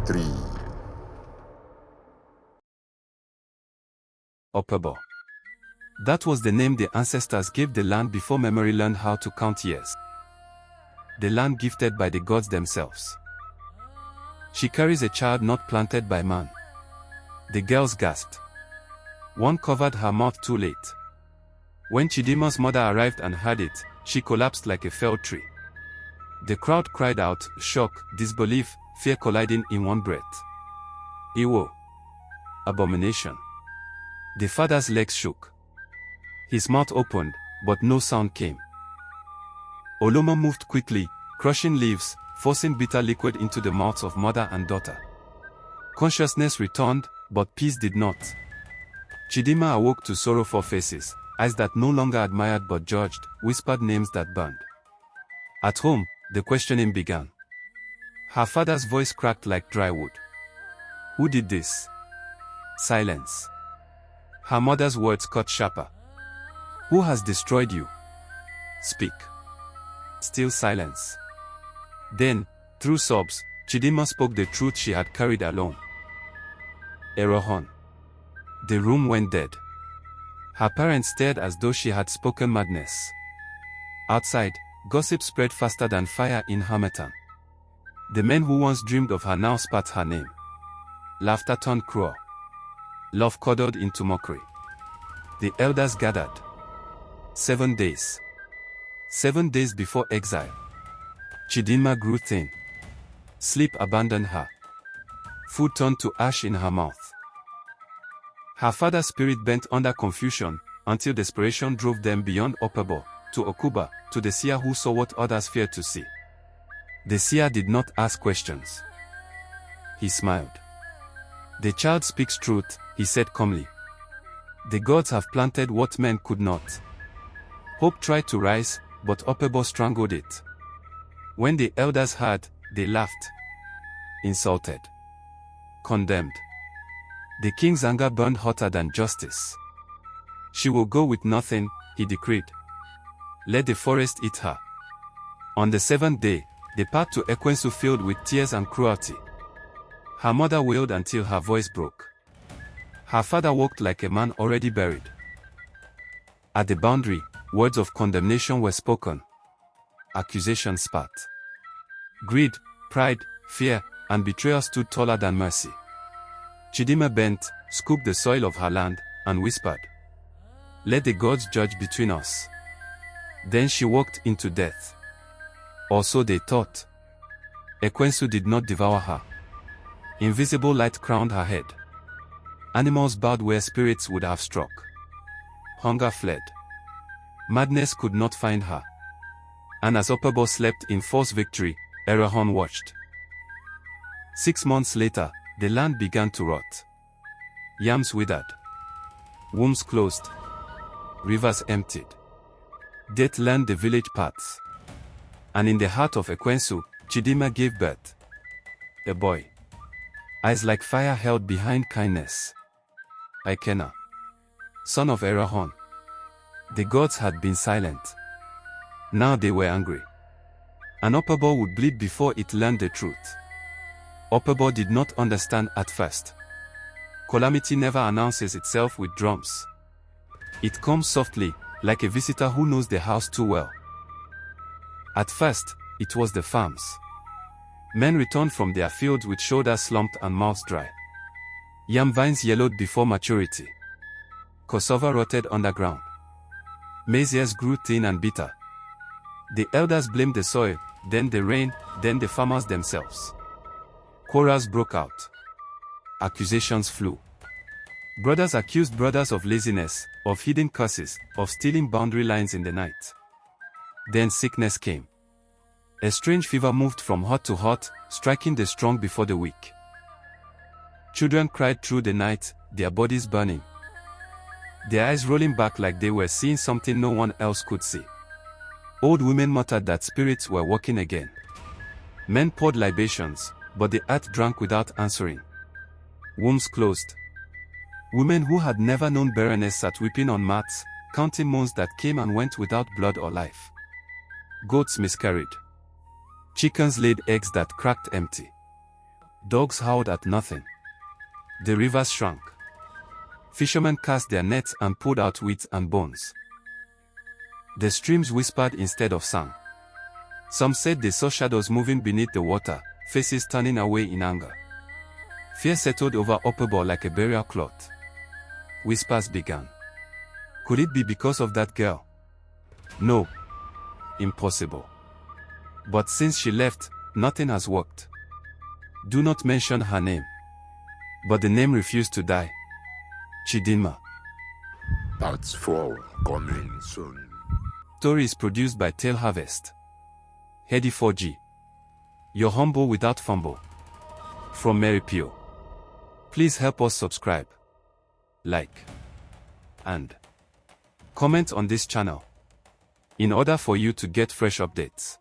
3. Oppobor. That was the name the ancestors gave the land before memory learned how to count years. The land gifted by the gods themselves. She carries a child not planted by man. The girls gasped. One covered her mouth too late. When Chidinma's mother arrived and heard it, she collapsed like a felled tree. The crowd cried out, shock, disbelief, fear colliding in one breath. Iwo. Abomination. The father's legs shook. His mouth opened, but no sound came. Olomo moved quickly, crushing leaves, forcing bitter liquid into the mouths of mother and daughter. Consciousness returned, but peace did not. Chidinma awoke to sorrowful faces, eyes that no longer admired but judged, whispered names that burned. At home, the questioning began. Her father's voice cracked like dry wood. Who did this? Silence. Her mother's words cut sharper. Who has destroyed you? Speak. Still silence. Then, through sobs, Chidinma spoke the truth she had carried alone. Arahan. The room went dead. Her parents stared as though she had spoken madness. Outside, gossip spread faster than fire in Harmattan. The men who once dreamed of her now spat her name. Laughter turned cruel. Love cuddled into mockery. The elders gathered. 7 days. 7 days before exile. Chidinma grew thin. Sleep abandoned her. Food turned to ash in her mouth. Her father's spirit bent under confusion, until desperation drove them beyond Oppobor, to Okuba, to the seer who saw what others feared to see. The seer did not ask questions. He smiled. The child speaks truth, he said calmly. The gods have planted what men could not. Hope tried to rise, but Oppobor strangled it. When the elders heard, they laughed. Insulted. Condemned. The king's anger burned hotter than justice. She will go with nothing, he decreed. Let the forest eat her. On the 7th day, the path to Ekwensu filled with tears and cruelty. Her mother wailed until her voice broke. Her father walked like a man already buried. At the boundary, words of condemnation were spoken. Accusations spat. Greed, pride, fear, and betrayal stood taller than mercy. Chidinma bent, scooped the soil of her land, and whispered, "Let the gods judge between us." Then she walked into death. Or so they thought. Ekwensu did not devour her. Invisible light crowned her head. Animals bowed where spirits would have struck. Hunger fled. Madness could not find her. And as Oppobor slept in false victory, Arahan watched. 6 months later, the land began to rot. Yams withered. Wombs closed. Rivers emptied. Death lined the village paths. And in the heart of Ekwensu, Chidinma gave birth. A boy. Eyes like fire held behind kindness. Ikena. Son of Arahan. The gods had been silent. Now they were angry. And Oppobor would bleed before it learned the truth. Oppobor did not understand at first. Calamity never announces itself with drums. It comes softly, like a visitor who knows the house too well. At first, it was the farms. Men returned from their fields with shoulders slumped and mouths dry. Yam vines yellowed before maturity. Cassava rotted underground. Maize ears grew thin and bitter. The elders blamed the soil, then the rain, then the farmers themselves. Quarrels broke out. Accusations flew. Brothers accused brothers of laziness, of hidden curses, of stealing boundary lines in the night. Then sickness came. A strange fever moved from hot to hot, striking the strong before the weak. Children cried through the night, their bodies burning. Their eyes rolling back like they were seeing something no one else could see. Old women muttered that spirits were walking again. Men poured libations, but the earth drank without answering. Wombs closed. Women who had never known barrenness sat weeping on mats, counting moons that came and went without blood or life. Goats miscarried. Chickens laid eggs that cracked empty. Dogs howled at nothing. The rivers shrank. Fishermen cast their nets and pulled out wheat and bones. The streams whispered instead of sang. Some said they saw shadows moving beneath the water, faces turning away in anger. Fear settled over Oppobor like a burial cloth. Whispers began. Could it be because of that girl? No. Impossible. But since she left, nothing has worked. Do not mention her name. But the name refused to die. Chidinma. Part 4 coming soon. Story is produced by Tail Harvest. Heady 4G. You're humble without fumble. From Mary Pio. Please help us subscribe, like, and comment on this channel in order for you to get fresh updates.